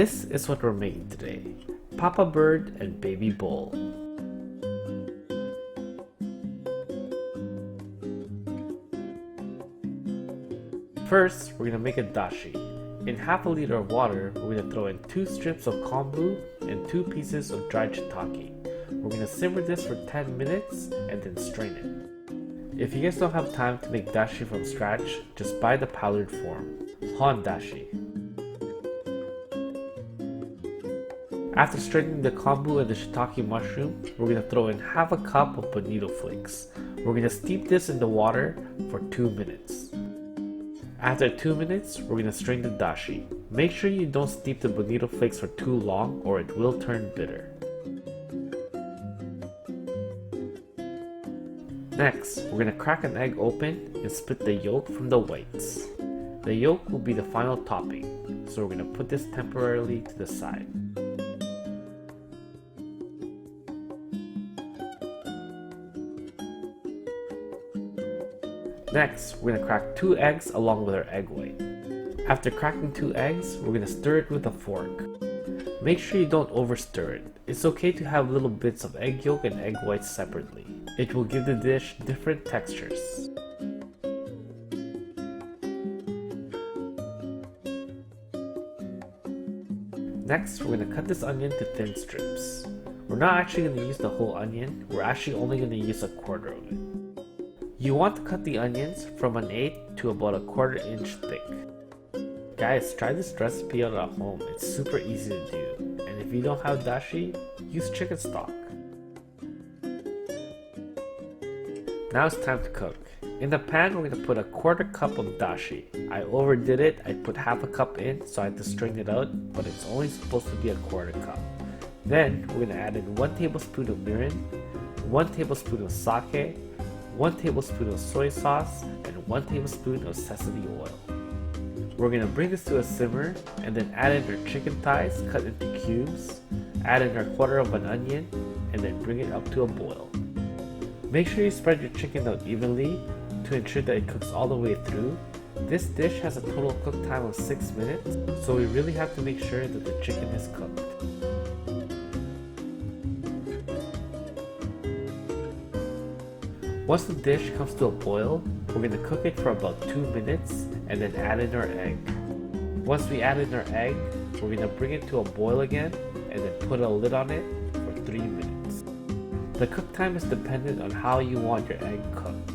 This is what we're making today: Papa Bird and Baby Bull. First, we're going to make a dashi. In half a liter of water, we're going to throw in 2 strips of kombu and 2 pieces of dried shiitake. We're going to simmer this for 10 minutes and then strain it. If you guys don't have time to make dashi from scratch, just buy the powdered form, hon dashi. After straining the kombu and the shiitake mushroom, we're going to throw in half a cup of bonito flakes. We're going to steep this in the water for 2 minutes. After 2 minutes, we're going to strain the dashi. Make sure you don't steep the bonito flakes for too long or it will turn bitter. Next, we're going to crack an egg open and split the yolk from the whites. The yolk will be the final topping, so we're going to put this temporarily to the side. Next, we're going to crack 2 eggs along with our egg white. After cracking 2 eggs, we're going to stir it with a fork. Make sure you don't over stir it. It's okay to have little bits of egg yolk and egg whites separately. It will give the dish different textures. Next, we're going to cut this onion to thin strips. We're not actually going to use the whole onion, we're actually only going to use a quarter of it. You want to cut the onions from 1/8 to about 1/4 inch thick. Guys, try this recipe out at home, it's super easy to do. And if you don't have dashi, use chicken stock. Now it's time to cook. In the pan, we're going to put 1/4 cup of dashi. I overdid it, I put half a cup in, so I had to strain it out, but it's only supposed to be 1/4 cup. Then, we're going to add in 1 tablespoon of mirin, 1 tablespoon of sake, 1 tablespoon of soy sauce, and 1 tablespoon of sesame oil. We're going to bring this to a simmer, and then add in our chicken thighs cut into cubes, add in our 1/4 of an onion, and then bring it up to a boil. Make sure you spread your chicken out evenly to ensure that it cooks all the way through. This dish has a total cook time of 6 minutes, so we really have to make sure that the chicken is cooked. Once the dish comes to a boil, we're going to cook it for about 2 minutes and then add in our egg. Once we add in our egg, we're going to bring it to a boil again and then put a lid on it for 3 minutes. The cook time is dependent on how you want your egg cooked.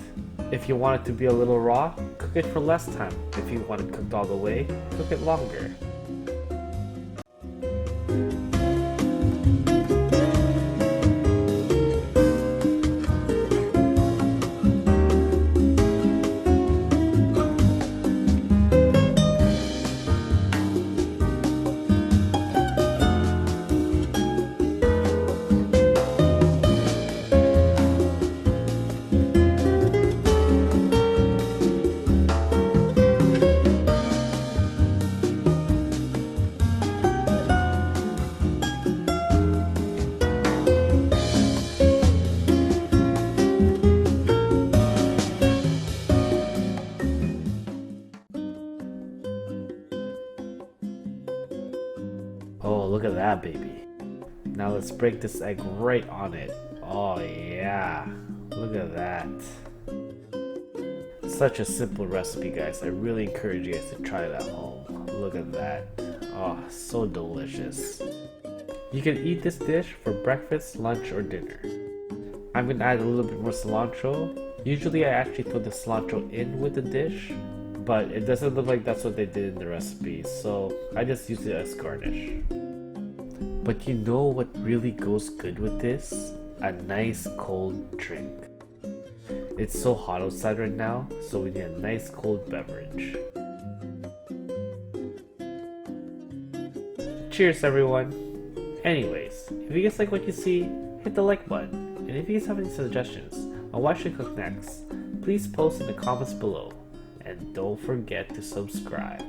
If you want it to be a little raw, cook it for less time. If you want it cooked all the way, cook it longer. Oh, look at that baby. Now let's break this egg right on it. Oh yeah, look at that. Such a simple recipe, guys. I really encourage you guys to try it at home. Look at that. Oh, so delicious. You can eat this dish for breakfast, lunch, or dinner. I'm gonna add a little bit more cilantro. Usually I actually throw the cilantro in with the dish, but it doesn't look like that's what they did in the recipe, so I just use it as garnish. But you know what really goes good with this? A nice cold drink. It's so hot outside right now, so we need a nice cold beverage. Cheers everyone! Anyways, if you guys like what you see, hit the like button. And if you guys have any suggestions on what I should cook next, please post in the comments below. And don't forget to subscribe.